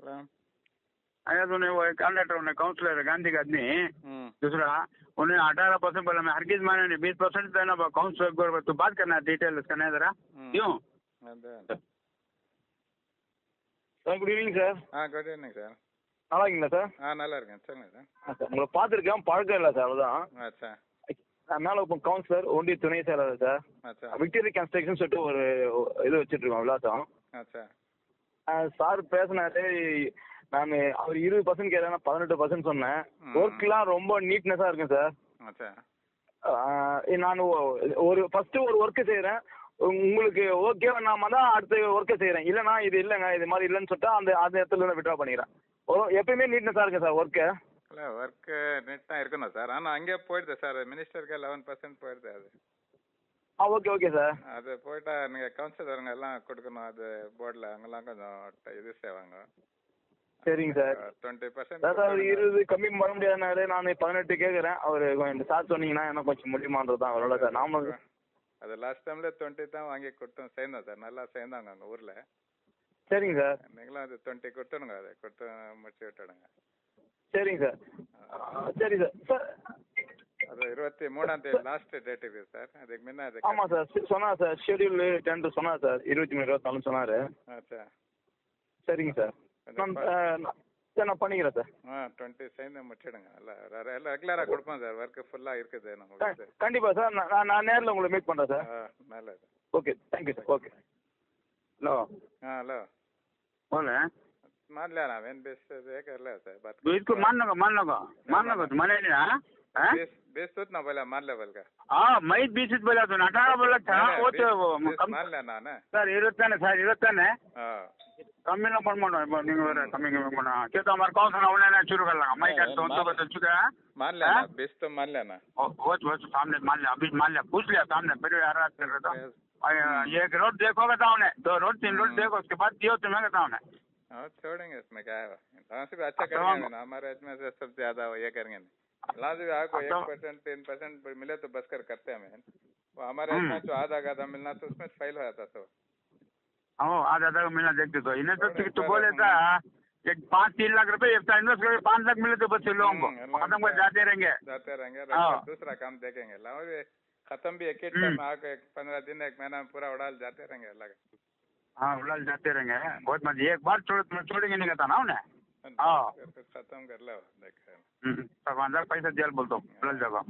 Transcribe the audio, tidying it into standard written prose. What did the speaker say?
राम। आया तूने वो कैंडिडेट उन्हें काउंसलर है गांधी का आदमी दूसरा उन्हें 18% बोला मैं हरगिज माने नहीं 20% देना काउंसलर को तू बात करना डिटेल उसका नहीं जरा क्यों sir good evening sir. Good evening sir. நல்லா இருக்கீங்களா சார்? நல்லா இருக்கேன். சொல்லுங்க சார். சார் உங்களை பார்த்துருக்கேன், பழக்கம் இல்லை சார், அவ்வளோதான். அச்சா. மேலே இப்போ கவுன்சிலர் ஒன்றிய துணை செயலாளர் சார். அச்சா. விக்டரி கன்ஸ்ட்ரக்ஷன் சொல்லிட்டு ஒரு இது வச்சுட்டு இருக்கோம் விளாசம். அச்சா. சார் பேசினாரு, நான் அவர் 20% கேட்டேன், 18% சொன்னேன். ஒர்க்லாம் ரொம்ப நீட்னஸாக இருக்கும் சார். அச்சா. நான் ஒரு ஃபர்ஸ்ட் ஒரு ஒர்க்கு செய்கிறேன், உங்களுக்கு ஓகே நாம தான் அடுத்த ஒர்க்கை செய்கிறேன், இல்லைனா இது இல்லைங்க இது மாதிரி இல்லைன்னு சொல்லிட்டு அந்த இடத்துல இருந்து விட்ரா பண்ணிக்கிறேன். எப்பயுமே நீட்னஸாக இருக்கு சார் ஒர்க்கு. இல்லை ஒர்க்கு நீட்டாக இருக்கணும் சார். ஆனால் அங்கே போயிடுது சார், மினிஸ்டருக்கு 11% போயிடுது அது. Okay okay sir. அது போயிட்டா நீங்கள் கவுன்சிலருங்க எல்லாம் கொடுக்கணும், அது போர்டில் அங்கெல்லாம் கொஞ்சம் இது செய்வாங்க. சரிங்க சார். 20% சார் 20 கம்மி பண்ண முடியாதுனாலே நான் 18 கேட்குறேன். அவர் கொஞ்சம் சார் சொன்னீங்கன்னா என்ன கொஞ்சம் முடியுமான்றது தான் அவரோட சார். நாம அது லாஸ்ட் டைமில் 20 தான் வாங்கி கொடுத்தோம், சேர்ந்தோம் சார், நல்லா சேர்ந்தாங்க அங்கே ஊரில். சரிங்க சார். நீங்களும் அது 20 கொடுத்துடுங்க, அதை கொடுத்து முடிச்சு விட்டுடுங்க. சரிங்க சார். சரி சார். சார் அது 23 லாஸ்ட் டேட் இருக்குது சார், அதுக்கு முன்ன அது. ஆமாம் சார் சொன்னார் சார், ஷெடியூல் 10 சொன்னார் சார், 23 24 சொன்னார். ஆச்சா. சரிங்க சார். நான் பண்ணிக்கிறேன் சார். 20 சேர்ந்து முடிச்சிடுங்க. எல்லாம் ரெகுலராக கொடுப்போம் சார், ஒர்க்கு ஃபுல்லாக இருக்குது நமக்கு. கண்டிப்பாக சார், நான் நேரில் உங்களை மீட் பண்ணுறேன் சார். நல்லது. Okay thank you sir. Okay. Hello. Hello बोल रहे हैं? मान लिया ना, मैंने बेस से कर लिया सर बात. इसको मान लो तुम्हारे लिए हाँ? बेस तो ना बोला मान लेवल का. हाँ मैं 20 बोला तो 18 बोला था वो तो मान लेना ना सर 20 है हाँ कमी ना पड़ मानो नहीं कमी मानो क्या तो हमारे कौन सा ना शुरू कर लगा मैं कहता हूँ तो बता चुका है. मान लेना बेस तो मान लेना. वो सामने मान लिया, अभी मान लिया, पूछ लिया सामने, फिर यार कर रहा था. एक रोड देखोगे था उन्हें, 2 रोड 3 रोड देखो, उसके बाद दियो तुम्हें कहता हूँ. हाँ छोड़ेंगे, इसमें क्या है, वहाँ से भी अच्छा करेंगे ना, हमारे इसमें से सबसे ज्यादा ये करेंगे ना. से भी आपको 1% 10% मिले तो बस कर करते हैं मैन. वो हमारे इसमें जो आधा मिलना तो उसमें फेल हो जाता तो. हाँ आधा मिलना देखते तो इन्हें तो बोले था एक 5-3 लाख रुपए इन्वेस्ट करके 5 लाख मिले तो बच्चे लोगों को खत्म कर जाते रहेंगे. दूसरा काम देखेंगे. खत्म भी एक टाइम आके 15 दिन 1 महीना में पूरा उड़ाल जाते रहेंगे अलग. हाँ उड़ाल जाते रहेंगे बहुत मजे. एक बार छोड़ेंगे नहीं कहता ना उन्हें. हाँ खत्म कर लो देख. पैसा जेल बोलता हूँ उड़ाल जगह.